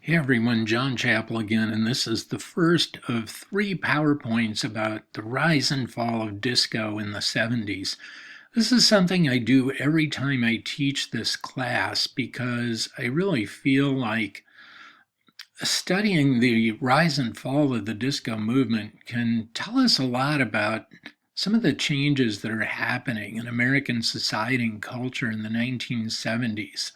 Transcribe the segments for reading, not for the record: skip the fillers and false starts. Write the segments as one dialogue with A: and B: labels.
A: Hey everyone, John Chappell again, and this is the first of three PowerPoints about the rise and fall of disco in the 70s. This is something I do every time I teach this class because I really feel like studying the rise and fall of the disco movement can tell us a lot about some of the changes that are happening in American society and culture in the 1970s.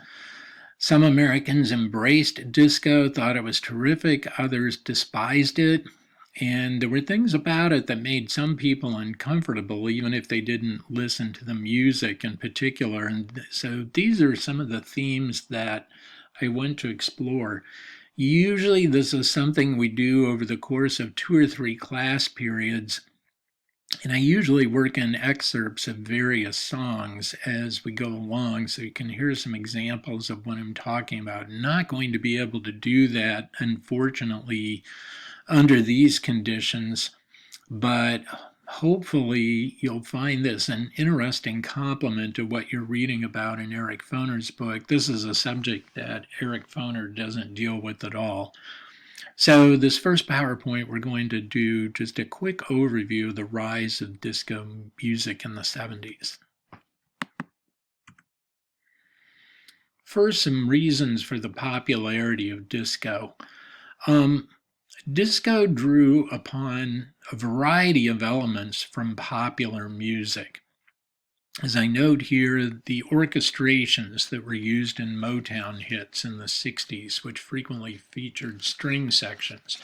A: Some Americans embraced disco, thought it was terrific, others despised it, and there were things about it that made some people uncomfortable, even if they didn't listen to the music in particular. And so these are some of the themes that I want to explore. Usually, this is something we do over the course of 2 or 3 class periods, and I usually work in excerpts of various songs as we go along so you can hear some examples of what I'm talking about. I'm not going to be able to do that, unfortunately, under these conditions, but hopefully you'll find this an interesting complement to what you're reading about in Eric Foner's book. This is a subject that Eric Foner doesn't deal with at all. So this first PowerPoint, we're going to do just a quick overview of the rise of disco music in the 70s. First, some reasons for the popularity of disco. Disco drew upon a variety of elements from popular music. As I note here, the orchestrations that were used in Motown hits in the 60s, which frequently featured string sections.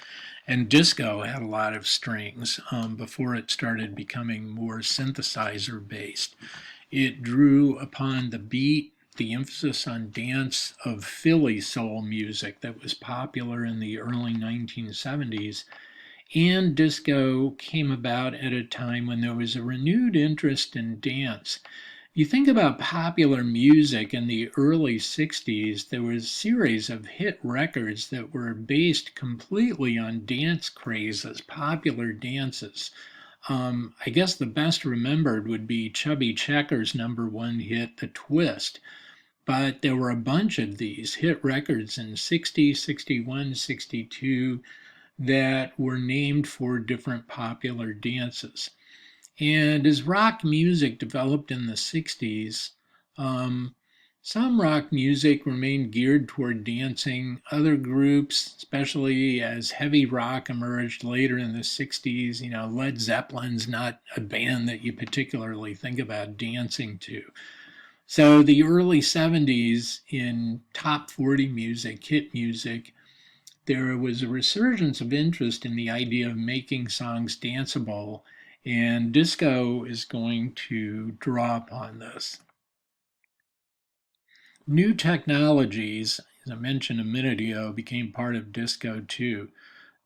A: And disco had a lot of strings before it started becoming more synthesizer based. It drew upon the beat, the emphasis on dance of Philly soul music that was popular in the early 1970s, and disco came about at a time when there was a renewed interest in dance. You think about popular music in the early 60s, there was a series of hit records that were based completely on dance crazes, popular dances. I guess the best remembered would be Chubby Checker's #1 hit, The Twist. But there were a bunch of these hit records in 60, 61, 62 that were named for different popular dances. And as rock music developed in the 60s, um, some rock music remained geared toward dancing. Other groups, especially as heavy rock emerged later in the 60s, Led Zeppelin's not a band that you particularly think about dancing to. So the early 70s in top 40 music, hit music, there was a resurgence of interest in the idea of making songs danceable, and disco is going to draw upon this. New technologies, as I mentioned a minute ago, became part of disco too.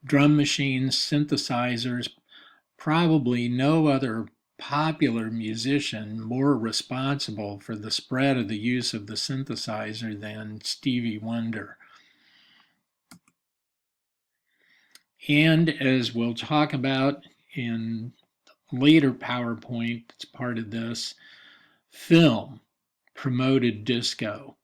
A: Drum machines, synthesizers, probably no other popular musician more responsible for the spread of the use of the synthesizer than Stevie Wonder. And as we'll talk about in later PowerPoint, it's part of this, film promoted disco.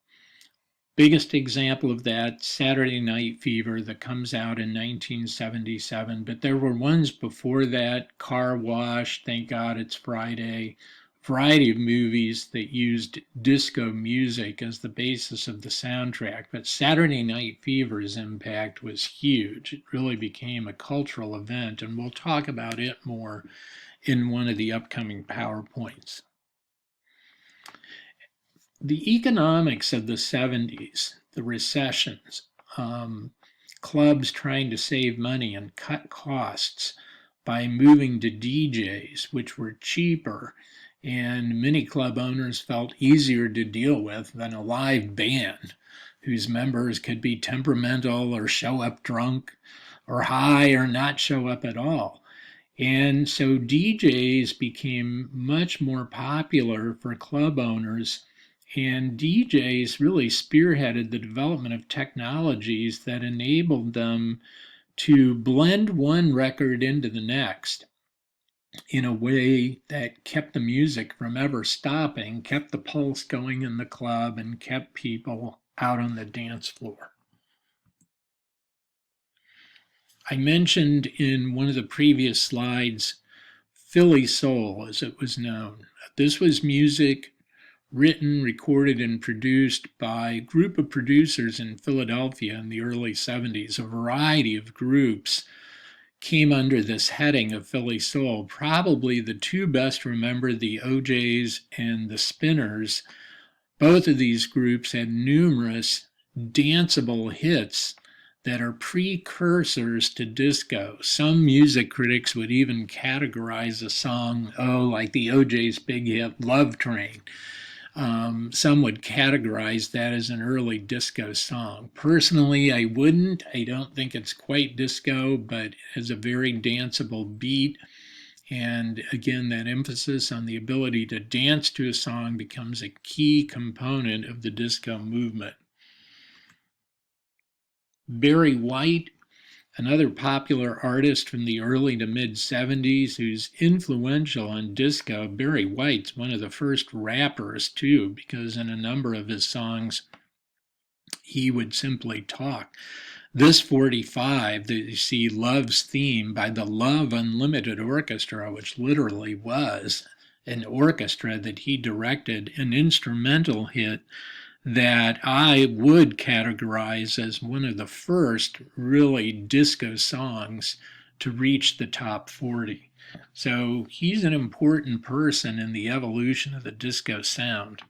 A: Biggest example of that, Saturday Night Fever, that comes out in 1977, but there were ones before that, Car Wash, Thank God It's Friday, variety of movies that used disco music as the basis of the soundtrack. But Saturday Night Fever's impact was huge. It really became a cultural event, and we'll talk about it more in one of the upcoming PowerPoints. The economics of the 70s, the recessions, clubs trying to save money and cut costs by moving to DJs, which were cheaper, and many club owners felt easier to deal with than a live band whose members could be temperamental or show up drunk or high or not show up at all. And so DJs became much more popular for club owners, and DJs really spearheaded the development of technologies that enabled them to blend one record into the next in a way that kept the music from ever stopping, kept the pulse going in the club, and kept people out on the dance floor. I mentioned in one of the previous slides Philly Soul, as it was known. This was music written, recorded, and produced by a group of producers in Philadelphia in the early 70s. A variety of groups came under this heading of Philly Soul. Probably the two best remembered, the OJs and the Spinners. Both of these groups had numerous danceable hits that are precursors to disco. Some music critics would even categorize a song, like the OJ's big hit Love Train. Some would categorize that as an early disco song. Personally, I wouldn't. I don't think it's quite disco, but has a very danceable beat. And again, that emphasis on the ability to dance to a song becomes a key component of the disco movement. Barry White, another popular artist from the early to mid 70s who's influential on disco. Barry White's one of the first rappers too, because in a number of his songs he would simply talk. This 45 that you see, Love's Theme, by the Love Unlimited Orchestra, which literally was an orchestra that he directed, an instrumental hit that I would categorize as one of the first really disco songs to reach the top 40. So he's an important person in the evolution of the disco sound.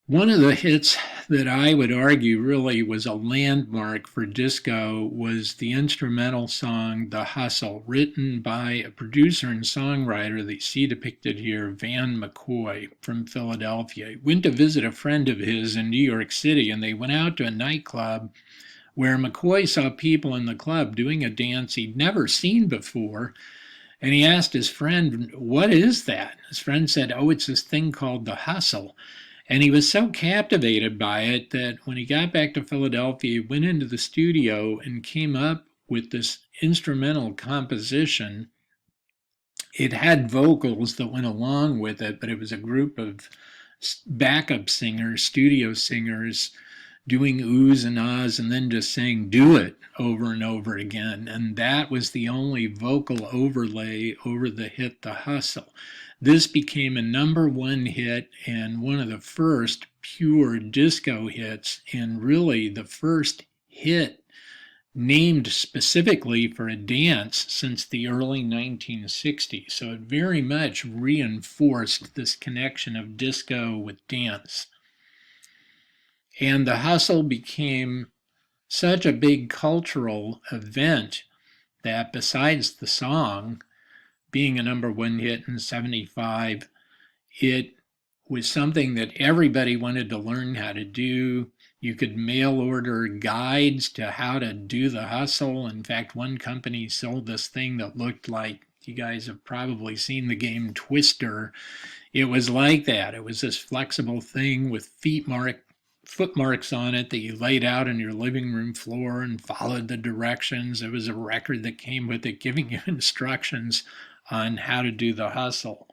A: One of the hits that I would argue really was a landmark for disco was the instrumental song The Hustle, written by a producer and songwriter that you see depicted here, Van McCoy from Philadelphia. He went to visit a friend of his in New York City, and they went out to a nightclub where McCoy saw people in the club doing a dance he'd never seen before. And he asked his friend, "What is that?" His friend said, "Oh, it's this thing called The Hustle." And he was so captivated by it that when he got back to Philadelphia, he went into the studio and came up with this instrumental composition. It had vocals that went along with it, but it was a group of backup singers, studio singers, doing oohs and ahs and then just saying "do it" over and over again. And that was the only vocal overlay over the hit The Hustle. This became a #1 hit and one of the first pure disco hits, and really the first hit named specifically for a dance since the early 1960s. So it very much reinforced this connection of disco with dance. And The Hustle became such a big cultural event that besides the song being a #1 hit in 75, it was something that everybody wanted to learn how to do. You could mail order guides to how to do the hustle. In fact, one company sold this thing that looked like, you guys have probably seen the game Twister. It was like that. It was this flexible thing with foot marks on it that you laid out on your living room floor and followed the directions. There was a record that came with it giving you instructions on how to do the hustle.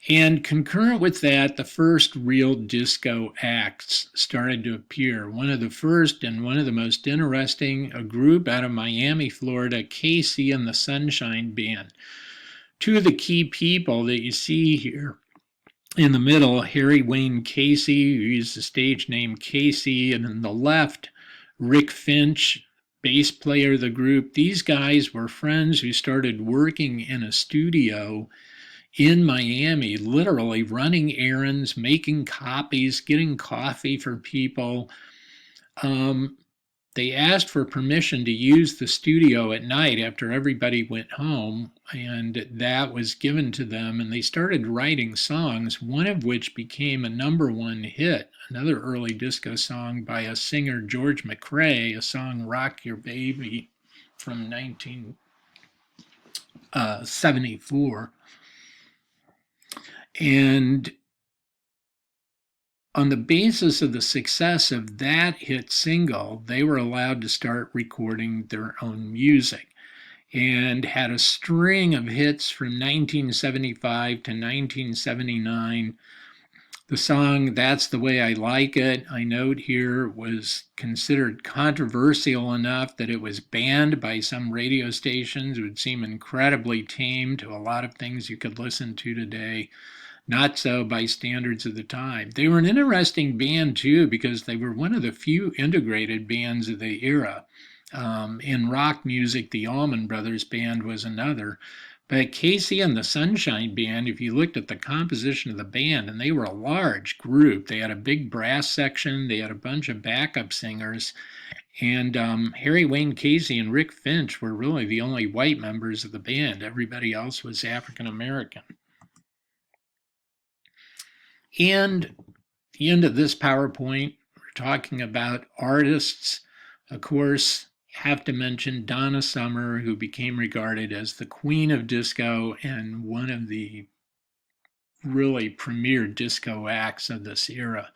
A: And concurrent with that, the first real disco acts started to appear. One of the first and one of the most interesting, a group out of Miami, Florida, Casey and the Sunshine Band. Two of the key people that you see here in the middle, Harry Wayne Casey, who used the stage name Casey, and on the left, Rick Finch, bass player of the group. These guys were friends who started working in a studio in Miami, literally running errands, making copies, getting coffee for people. They asked for permission to use the studio at night after everybody went home, and that was given to them, and they started writing songs, one of which became a #1 hit, another early disco song by a singer, George McRae, a song "Rock Your Baby" from 1974. And on the basis of the success of that hit single, they were allowed to start recording their own music and had a string of hits from 1975 to 1979. The song That's the Way I Like It, I note here, was considered controversial enough that it was banned by some radio stations. It would seem incredibly tame to a lot of things you could listen to today. Not so by standards of the time. They were an interesting band too because they were one of the few integrated bands of the era. In rock music, the Allman Brothers Band was another. But Casey and the Sunshine Band, if you looked at the composition of the band, and they were a large group, they had a big brass section, they had a bunch of backup singers, and Harry Wayne Casey and Rick Finch were really the only white members of the band. Everybody else was African American. And the end of this PowerPoint, we're talking about artists. Of course, have to mention Donna Summer, who became regarded as the queen of disco and one of the really premier disco acts of this era.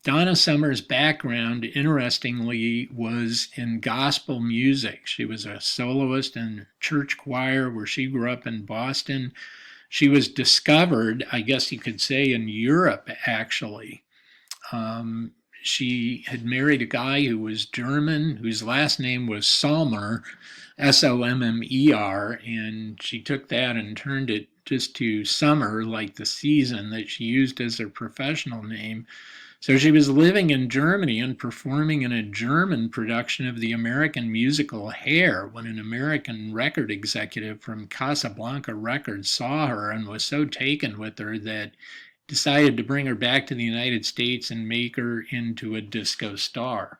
A: Donna Summer's background, interestingly, was in gospel music. She was a soloist in church choir where she grew up in Boston. She was discovered, I guess you could say, in Europe, actually. She had married a guy who was German, whose last name was Sommer, Sommer, and she took that and turned it just to summer, like the season that she used as her professional name. So she was living in Germany and performing in a German production of the American musical Hair when an American record executive from Casablanca Records saw her and was so taken with her that decided to bring her back to the United States and make her into a disco star.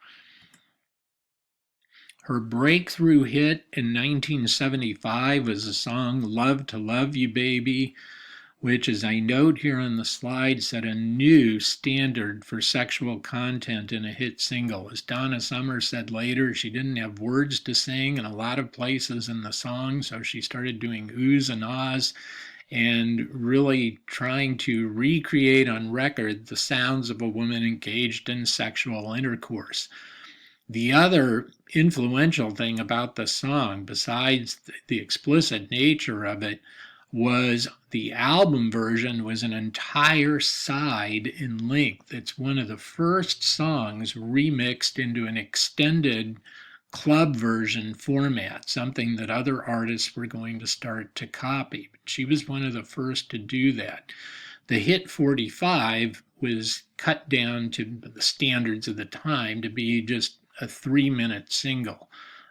A: Her breakthrough hit in 1975 was the song Love to Love You Baby, which, as I note here on the slide, set a new standard for sexual content in a hit single. As Donna Summer said later, she didn't have words to sing in a lot of places in the song, so she started doing oohs and ahs and really trying to recreate on record the sounds of a woman engaged in sexual intercourse. The other influential thing about the song, besides the explicit nature of it, was the album version was an entire side in length. It's one of the first songs remixed into an extended club version format, something that other artists were going to start to copy. But she was one of the first to do that. The hit 45 was cut down to the standards of the time to be just a 3-minute single.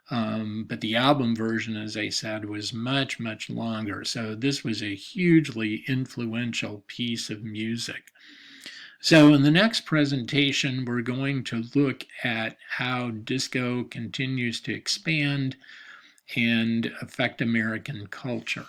A: But the album version, as I said, was much, much longer. So this was a hugely influential piece of music. So in the next presentation, we're going to look at how disco continues to expand and affect American culture.